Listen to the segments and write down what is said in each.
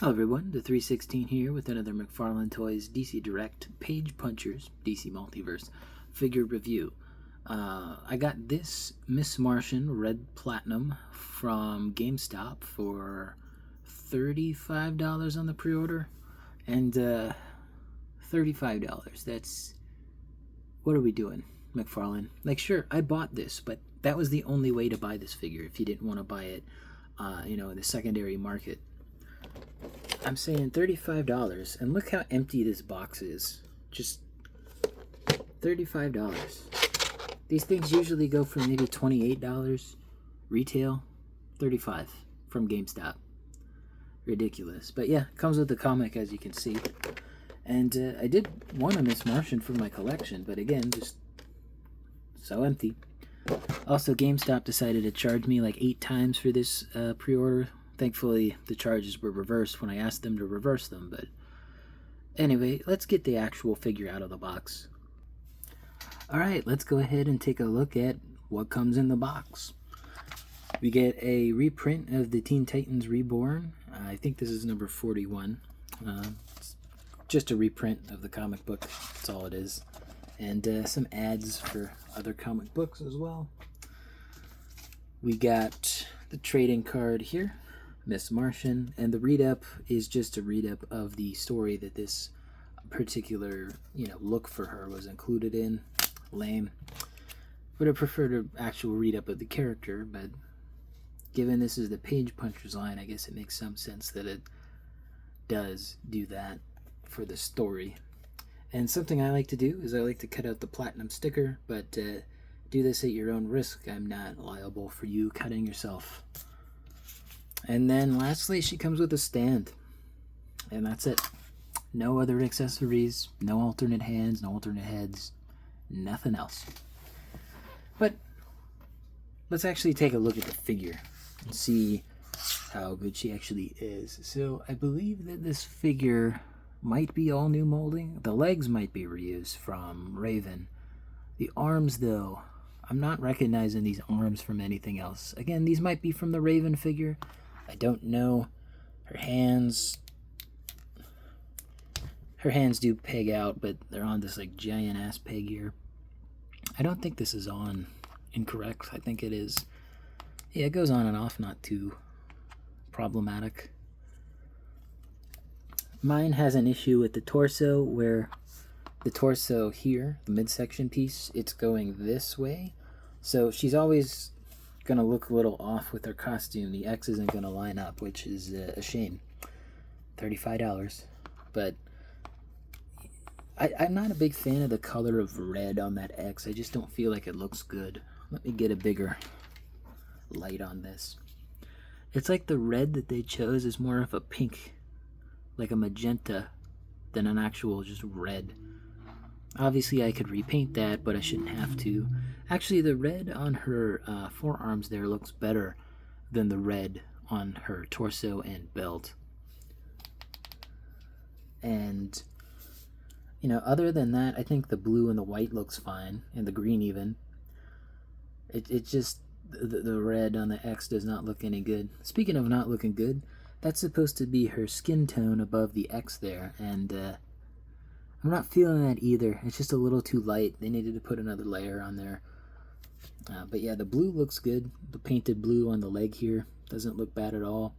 Hello everyone, the 316 here with another Mcfarlane Toys DC Direct Page Punchers DC Multiverse figure review. I got this Miss Martian Red Platinum from GameStop for $35 on the pre-order, and $35. That's... what are we doing, Mcfarlane? Like, sure, I bought this, but that was the only way to buy this figure if you didn't want to buy it, in the secondary market. I'm saying $35, and look how empty this box is. Just $35. These things usually go for maybe $28 retail. $35 from GameStop. Ridiculous. But yeah, it comes with the comic, as you can see. And I did want a Miss Martian for my collection, but again, just so empty. Also, GameStop decided to charge me like 8 times for this pre-order. Thankfully, the charges were reversed when I asked them to reverse them, but anyway, let's get the actual figure out of the box. Alright, let's go ahead and take a look at what comes in the box. We get a reprint of the Teen Titans Reborn. I think this is number 41. It's just a reprint of the comic book, that's all it is. And some ads for other comic books as well. We got the trading card here, Miss Martian, and the read-up is just a read-up of the story that this particular, look for her was included in. Lame. Would have preferred an actual read-up of the character, but given this is the Page Punchers line, I guess it makes some sense that it does do that for the story. And something I like to do is I like to cut out the platinum sticker, but do this at your own risk. I'm not liable for you cutting yourself. And then lastly, she comes with a stand. And that's it. No other accessories, no alternate hands, no alternate heads, nothing else. But let's actually take a look at the figure and see how good she actually is. So I believe that this figure might be all new molding. The legs might be reused from Raven. The arms, though, I'm not recognizing these arms from anything else. Again, these might be from the Raven figure. I don't know. Her hands do peg out, but they're on this like giant ass peg here. I don't think this is on incorrect. I think it is. Yeah, it goes on and off, not too problematic. Mine has an issue with the torso, where the torso here, the midsection piece, it's going this way. So she's always gonna look a little off with her costume. The X isn't gonna line up, which is a shame. $35, but I'm not a big fan of the color of red on that X. I just don't feel like it looks good. Let me get a bigger light on this. It's like the red that they chose is more of a pink, like a magenta, than an actual just red. Obviously I could repaint that, but I shouldn't have to. Actually, the red on her forearms there looks better than the red on her torso and belt. And, other than that, I think the blue and the white looks fine, and the green even. It just, the red on the X does not look any good. Speaking of not looking good, that's supposed to be her skin tone above the X there, and I'm not feeling that either. It's just a little too light. They needed to put another layer on there. But yeah, the blue looks good. The painted blue on the leg here doesn't look bad at all.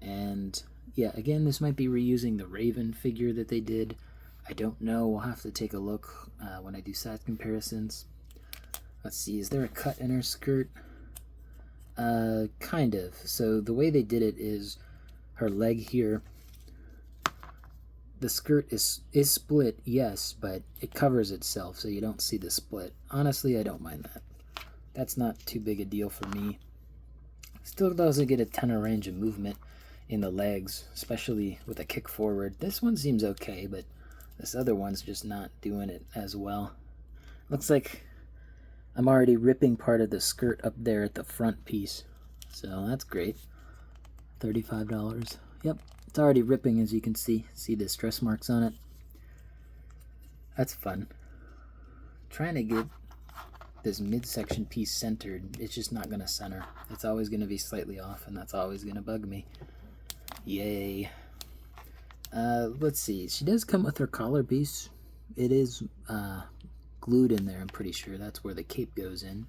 And yeah, again, this might be reusing the Raven figure that they did. I don't know. We'll have to take a look when I do size comparisons. Let's see, is there a cut in her skirt? Kind of. So the way they did it is her leg here, the skirt is split, yes, but it covers itself so you don't see the split. Honestly, I don't mind that. That's not too big a deal for me. Still doesn't get a ton of range of movement in the legs, especially with a kick forward. This one seems okay, but this other one's just not doing it as well. Looks like I'm already ripping part of the skirt up there at the front piece, so that's great. $35. Yep, it's already ripping, as you can see. See the stress marks on it? That's fun. Trying to get this midsection piece centered, it's just not going to center. It's always going to be slightly off, and that's always going to bug me. Yay. Let's see. She does come with her collar piece. It is glued in there, I'm pretty sure. That's where the cape goes in.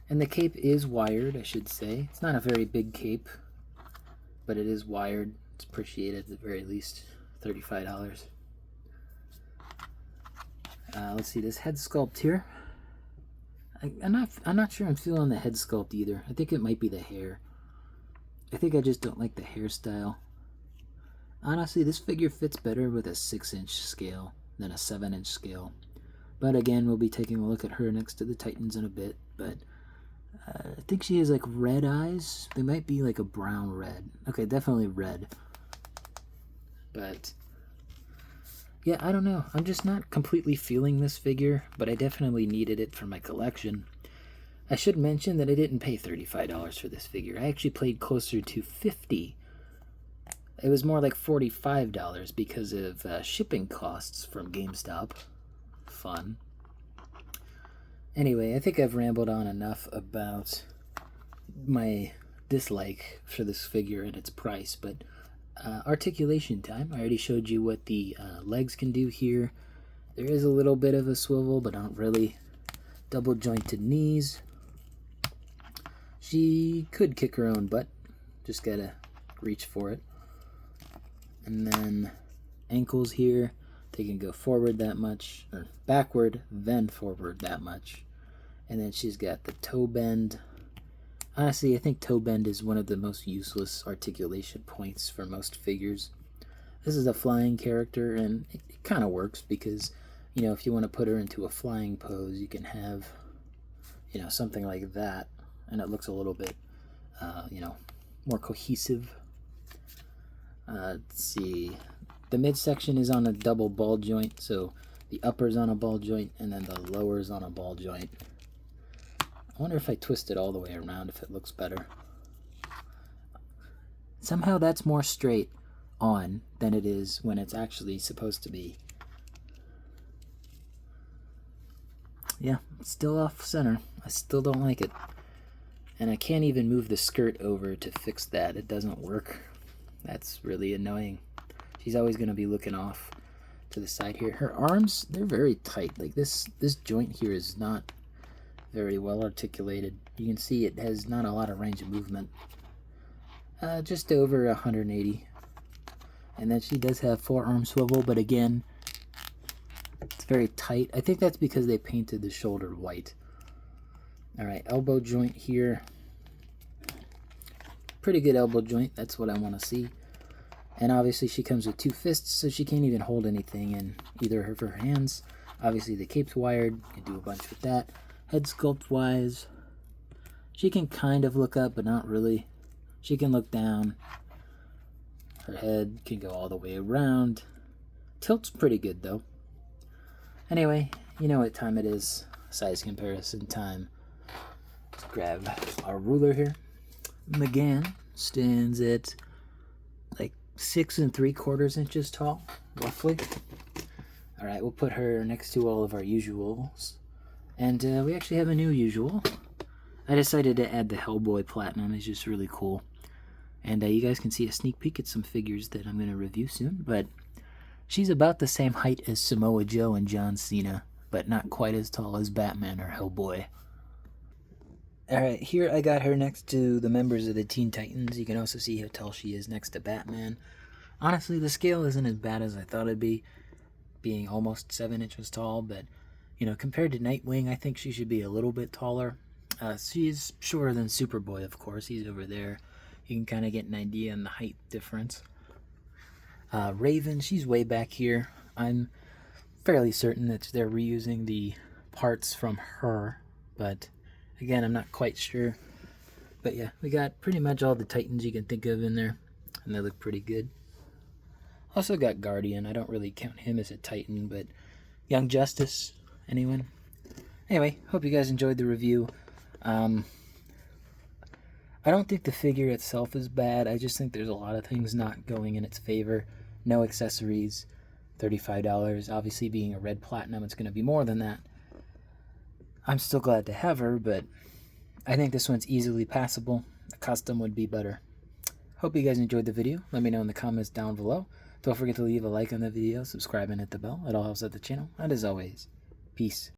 And the cape is wired, I should say. It's not a very big cape, but it is wired. It's appreciated at the very least. $35. Let's see this head sculpt here. I'm not sure I'm feeling the head sculpt either. I think it might be the hair. I think I just don't like the hairstyle. Honestly, this figure fits better with a 6-inch scale than a 7-inch scale. But again, we'll be taking a look at her next to the Titans in a bit. But I think she has like red eyes. They might be like a brown red. Okay, definitely red. But yeah, I don't know. I'm just not completely feeling this figure, but I definitely needed it for my collection. I should mention that I didn't pay $35 for this figure. I actually paid closer to $50. It was more like $45 because of shipping costs from GameStop. Fun. Anyway, I think I've rambled on enough about my dislike for this figure and its price, but articulation time. I already showed you what the legs can do here. There is a little bit of a swivel, but not really. Double jointed knees. She could kick her own butt. Just gotta reach for it. And then ankles here, they can go forward that much, or backward, then forward that much. And then she's got the toe bend. Honestly, I think toe bend is one of the most useless articulation points for most figures. This is a flying character, and it kind of works because, you know, if you want to put her into a flying pose, you can have, you know, something like that, and it looks a little bit, you know, more cohesive. Let's see. The midsection is on a double ball joint, so the upper's on a ball joint, and then the lower's on a ball joint. I wonder if I twist it all the way around if it looks better. Somehow that's more straight on than it is when it's actually supposed to be. Yeah, it's still off center. I still don't like it. And I can't even move the skirt over to fix that. It doesn't work. That's really annoying. She's always going to be looking off to the side here. Her arms, they're very tight. Like this joint here is not very well articulated. You can see it has not a lot of range of movement. Just over 180. And then she does have forearm swivel, but again, it's very tight. I think that's because they painted the shoulder white. Alright, elbow joint here. Pretty good elbow joint, that's what I want to see. And obviously she comes with 2 fists, so she can't even hold anything in either of her hands. Obviously the cape's wired, you can do a bunch with that. Head sculpt wise, she can kind of look up, but not really. She can look down. Her head can go all the way around. Tilt's pretty good though. Anyway, you know what time it is. Size comparison time. Let's grab our ruler here. McGann stands at like 6 3/4 inches tall, roughly. Alright, we'll put her next to all of our usuals. And we actually have a new usual. I decided to add the Hellboy Platinum. It's just really cool. And you guys can see a sneak peek at some figures that I'm going to review soon. But she's about the same height as Samoa Joe and John Cena, but not quite as tall as Batman or Hellboy. Alright, here I got her next to the members of the Teen Titans. You can also see how tall she is next to Batman. Honestly, the scale isn't as bad as I thought it'd be, being almost 7 inches tall, but, you know, compared to Nightwing, I think she should be a little bit taller. She's shorter than Superboy, of course. He's over there. You can kind of get an idea on the height difference. Raven, she's way back here. I'm fairly certain that they're reusing the parts from her, but again, I'm not quite sure. But yeah, we got pretty much all the Titans you can think of in there, and they look pretty good. Also got Guardian. I don't really count him as a Titan, but Young Justice, anyone? Anyway, hope you guys enjoyed the review. I don't think the figure itself is bad. I just think there's a lot of things not going in its favor. No accessories, $35. Obviously, being a red platinum, it's going to be more than that. I'm still glad to have her, but I think this one's easily passable. A custom would be better. Hope you guys enjoyed the video. Let me know in the comments down below. Don't forget to leave a like on the video, subscribe, and hit the bell. It all helps out the channel. And as always, peace.